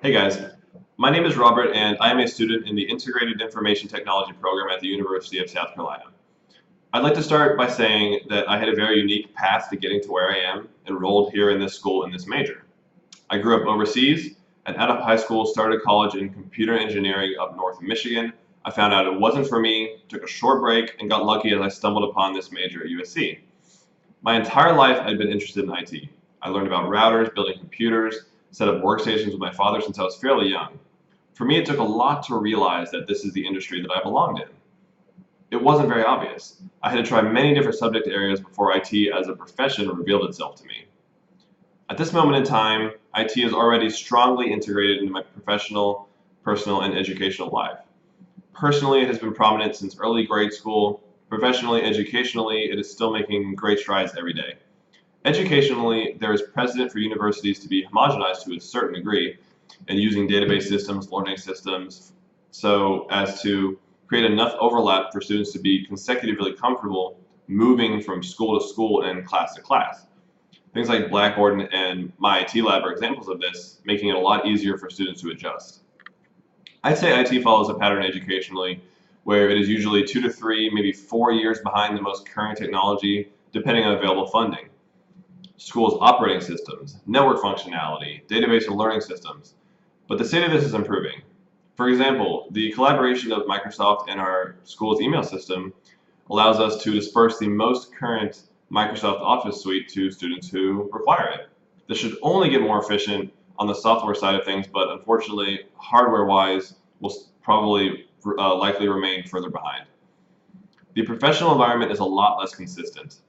Hey guys, my name is Robert and I am a student in the Integrated Information Technology program at the University of South Carolina. I'd like to start by saying that I had a very unique path to getting to where I am, enrolled here in this school in this major. I grew up overseas and out of high school started college in computer engineering up north of Michigan. I found out it wasn't for me, took a short break, and got lucky as I stumbled upon this major at USC. My entire life I'd been interested in IT. I learned about routers, building computers, set up workstations with my father since I was fairly young. For me, it took a lot to realize that this is the industry that I belonged in. It wasn't very obvious. I had to try many different subject areas before IT as a profession revealed itself to me. At this moment in time, IT is already strongly integrated into my professional, personal, and educational life. Personally, it has been prominent since early grade school. Professionally, educationally, it is still making great strides every day. Educationally, there is precedent for universities to be homogenized to a certain degree and using database systems, learning systems, so as to create enough overlap for students to be consecutively comfortable moving from school to school and class to class. Things like Blackboard and My IT Lab are examples of this, making it a lot easier for students to adjust. I'd say IT follows a pattern educationally where it is usually 2 to 3, maybe 4 years behind the most current technology, depending on available funding. Schools' operating systems, network functionality, database and learning systems. But the state of this is improving. For example, the collaboration of Microsoft and our school's email system allows us to disperse the most current Microsoft Office suite to students who require it. This should only get more efficient on the software side of things, but unfortunately, hardware-wise, will probably likely remain further behind. The professional environment is a lot less consistent.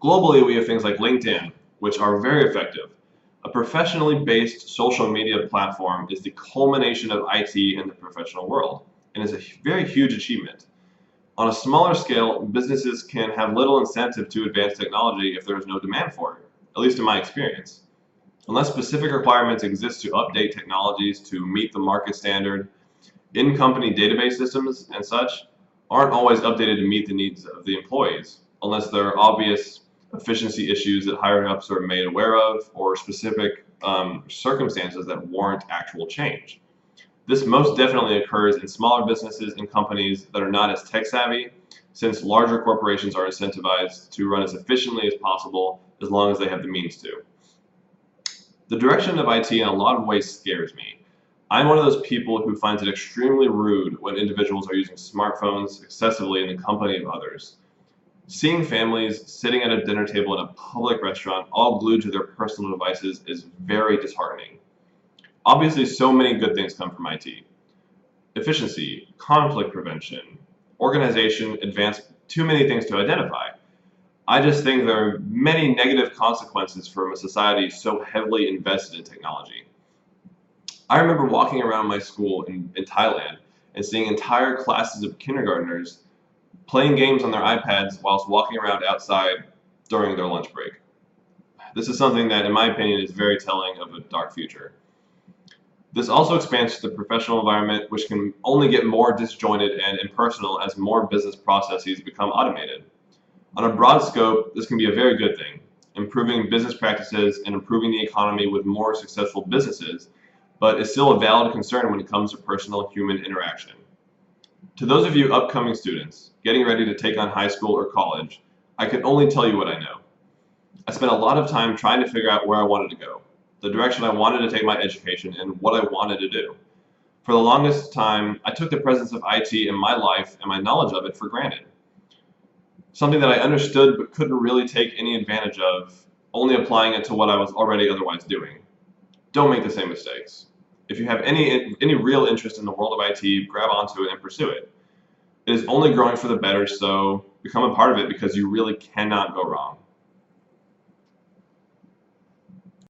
Globally, we have things like LinkedIn, which are very effective. A professionally based social media platform is the culmination of IT in the professional world and is a very huge achievement. On a smaller scale, businesses can have little incentive to advance technology if there is no demand for it, at least in my experience. Unless specific requirements exist to update technologies to meet the market standard, in-company database systems and such aren't always updated to meet the needs of the employees, unless there are obvious efficiency issues that higher ups are made aware of, or specific circumstances that warrant actual change. This most definitely occurs in smaller businesses and companies that are not as tech savvy, since larger corporations are incentivized to run as efficiently as possible as long as they have the means to. The direction of IT in a lot of ways scares me. I'm one of those people who finds it extremely rude when individuals are using smartphones excessively in the company of others. Seeing families sitting at a dinner table in a public restaurant all glued to their personal devices is very disheartening. Obviously, so many good things come from IT. Efficiency, conflict prevention, organization, advancement, too many things to identify. I just think there are many negative consequences from a society so heavily invested in technology. I remember walking around my school in Thailand and seeing entire classes of kindergartners playing games on their iPads whilst walking around outside during their lunch break. This is something that, in my opinion, is very telling of a dark future. This also expands to the professional environment, which can only get more disjointed and impersonal as more business processes become automated. On a broad scope, this can be a very good thing, improving business practices and improving the economy with more successful businesses, but is still a valid concern when it comes to personal human interaction. To those of you upcoming students, getting ready to take on high school or college, I can only tell you what I know. I spent a lot of time trying to figure out where I wanted to go, the direction I wanted to take my education, and what I wanted to do. For the longest time, I took the presence of IT in my life and my knowledge of it for granted. Something that I understood but couldn't really take any advantage of, only applying it to what I was already otherwise doing. Don't make the same mistakes. If you have any real interest in the world of IT, grab onto it and pursue it. It is only growing for the better, so become a part of it because you really cannot go wrong.